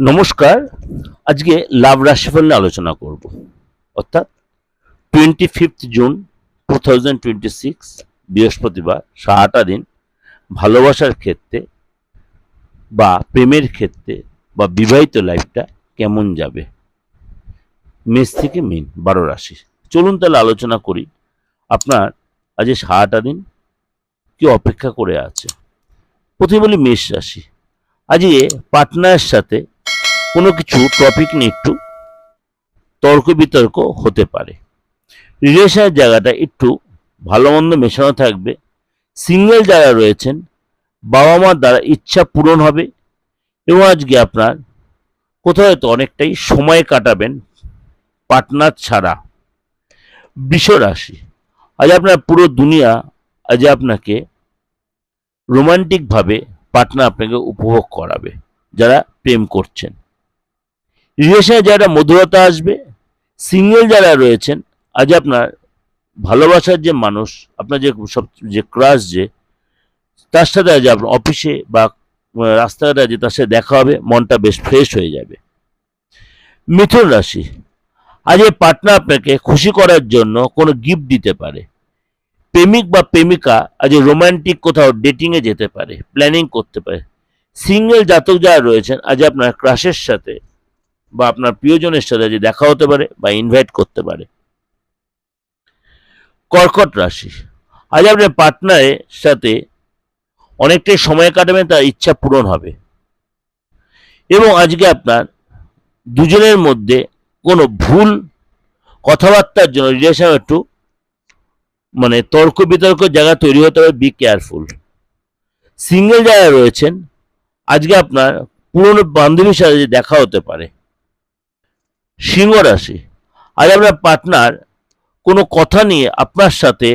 নমস্কার। আজকে লাভ রাশিফল নিয়ে আলোচনা করব, অর্থাৎ 25 জুন 2026 বৃহস্পতিবার সারাটা দিন ভালোবাসার ক্ষেত্রে বা প্রেমের ক্ষেত্রে বা বিবাহিত লাইফটা কেমন যাবে। মেষ থেকে মীন 12 রাশি। চলুন তাহলে আলোচনা করি আপনার আজ সারাটা দিন কি অপেক্ষা করে আছে। প্রথমে বলি মেষ রাশি। আজকে পার্টনারের সাথে কোনো কিছু টপিক নিয়ে একটু তর্ক বিতর্ক হতে পারে। রিলেশনের জায়গাটা একটু ভালো মন্দ মেশানো থাকবে। সিঙ্গেল যারা রয়েছেন বাবা মার দ্বারা ইচ্ছা পূরণ হবে এবং আজকে আপনার কোথাও হয়তো অনেকটাই সময় কাটাবেন পার্টনার ছাড়া। বৃষ রাশি। আজ আপনার পুরো দুনিয়া আজ আপনাকে রোমান্টিকভাবে পার্টনার আপনাকে উপভোগ করাবে যারা প্রেম করছেন। রিলেশনে যারা মধুরতা আসবে। সিঙ্গেল যারা রয়েছেন আজ আপনার ভালোবাসার যে মানুষ আপনার যে ক্রাশ তার সাথে আজ আপনার অফিসে বা রাস্তাঘাটে যে তার সাথে দেখা হবে, মনটা বেশ ফ্রেশ হয়ে যাবে। মিথুন রাশি। আজ এই পার্টনার আপনাকে খুশি করার জন্য কোনো গিফট দিতে পারে। প্রেমিক বা প্রেমিকা আজ রোমান্টিক কোথাও ডেটিংয়ে যেতে পারে, প্ল্যানিং করতে পারে। সিঙ্গেল জাতক যারা রয়েছেন আজ আপনার ক্রাশের সাথে বা আপনার প্রিয়জনের সাথে যে দেখা হতে পারে বা ইনভাইট করতে পারে। কর্কট রাশি। আজ আপনার পার্টনারের সাথে অনেকটাই সময় কাটাবেন, তার ইচ্ছা পূরণ হবে এবং আজকে আপনার দুজনের মধ্যে কোনো ভুল কথাবার্তার জন্য রিলেশন একটু তর্ক বিতর্ক জায়গা তৈরি হতে হবে। Be careful. সিঙ্গেল যারা রয়েছেন আজকে আপনার পুরনো বান্ধবীর সাথে দেখা হতে পারে। সিংহ রাশি। আজ আপনার পার্টনার কোনো কথা নিয়ে আপনার সাথে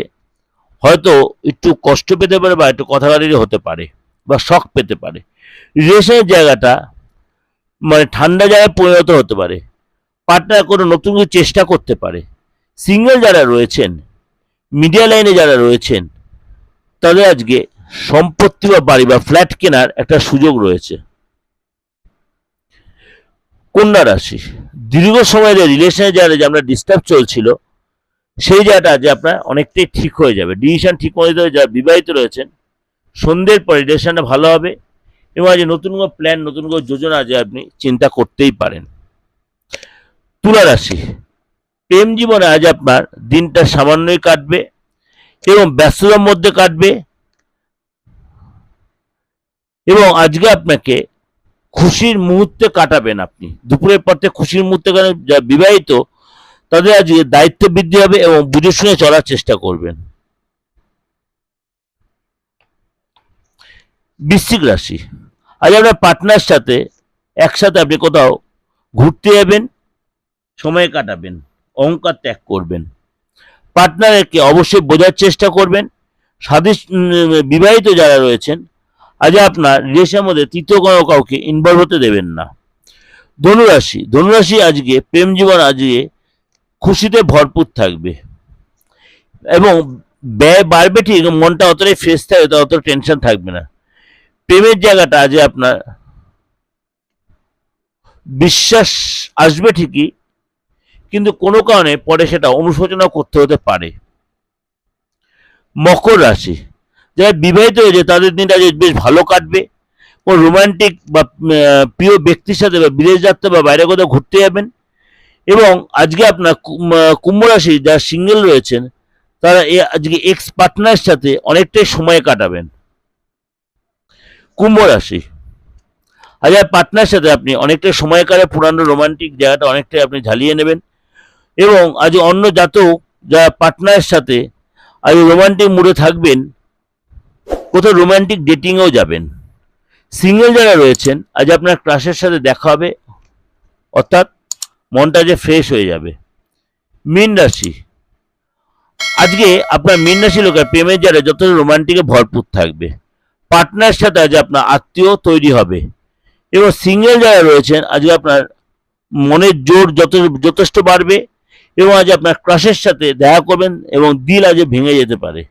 হয়তো একটু কষ্ট পেতে পারে বা একটু কথাবার্তা হতে পারে বা শক পেতে পারে। রিলেশনের জায়গাটা ঠান্ডা জায়গায় পরিণত হতে পারে। পার্টনার কোনো নতুন কিছু চেষ্টা করতে পারে। সিঙ্গেল যারা রয়েছেন, মিডিয়া লাইনে যারা রয়েছেন তাদের আজকে সম্পত্তি বা বাড়ি বা ফ্ল্যাট কেনার একটা সুযোগ রয়েছে। কন্যা রাশি। দীর্ঘ সময়ের রিলেশনে যারা আমরা ডিস্টার্ব চলছিল সেই জায়গাটা আজ আপনার অনেকটাই ঠিক হয়ে যাবে। ডিসিশন ঠিক হয়ে যাবে। যারা বিবাহিত রয়েছেন সন্ধ্যের পর রিলেশনটা ভালো হবে এবং আজ নতুন কোনো প্ল্যান, নতুন কোনো যোজনা আজ আপনি চিন্তা করতেই পারেন। তুলা রাশি। প্রেম জীবনে আজ আপনার দিনটা সামান্যই কাটবে এবং ব্যস্ততার মধ্যে কাটবে এবং আজকে আপনাকে খুশির মুহূর্তে কাটাবেন। আপনি দুপুরের পর থেকে খুশির মুহূর্তে কাটাবেন। যারা বিবাহিত তাদের আজকে দায়িত্ব বৃদ্ধি হবে এবং বুঝে শুনে চলার চেষ্টা করবেন। বৃশ্চিক রাশি। আজ আপনার পার্টনার সাথে একসাথে আপনি কোথাও ঘুরতে যাবেন, সময় কাটাবেন, অহংকার ত্যাগ করবেন। পার্টনারকে অবশ্যই বোঝার চেষ্টা করবেন। বিবাহিত যারা রয়েছেন আজ আপনার রিলেশনের মধ্যে তৃতীয় কোনো কাউকে ইনভলভ হতে দেবেন না। ধনুরাশি। ধনুরাশি আজকে প্রেম জীবন আজকে খুশিতে ভরপুর থাকবে এবং ব্যয় বাড়বে ঠিক, মনটা অতটাই ফ্রেশ থাকবে, অত টেনশন থাকবে না। প্রেমের জায়গাটা আজ আপনার বিশ্বাস আসবে ঠিকই, কিন্তু কোনো কারণে পরে সেটা অনুশোচনা করতে হতে পারে। মকর রাশি। যারা বিবাহিত হয়েছে তাদের দিনটা বেশ ভালো কাটবে। কোনো রোমান্টিক বা প্রিয় ব্যক্তির সাথে বা বিদেশ যাত্রা বা বাইরে কোথাও ঘুরতে যাবেন এবং আজকে আপনার কুম্ভ রাশি যারা সিঙ্গেল রয়েছেন তারা আজকে এক্স পার্টনারের সাথে অনেকটাই সময় কাটাবেন। কুম্ভ রাশি। আজ পার্টনারের সাথে আপনি অনেকটাই সময় কাটে, পুরানো রোমান্টিক জায়গাটা অনেকটাই আপনি ঝালিয়ে নেবেন এবং আজ অন্য জাতক যারা পার্টনারের সাথে আজ রোমান্টিক মুডে থাকবেন, কোথাও রোমান্টিক ডেটিংয়েও যাবেন। সিঙ্গেল যারা রয়েছেন আজ আপনার ক্রাশের সাথে দেখা হবে, অর্থাৎ মনটা যে ফ্রেশ হয়ে যাবে। মীন রাশি। আজকে আপনার মীন রাশি লোকের প্রেমের যারা যত রোমান্টিকে ভরপুর থাকবে। পার্টনারের সাথে আজ আপনার আত্মীয় তৈরি হবে এবং সিঙ্গেল যারা রয়েছেন আজকে আপনার মনের জোর যথেষ্ট বাড়বে এবং আজ আপনার ক্রাশের সাথে দেখা করবেন এবং দিল আজ ভেঙে যেতে পারে।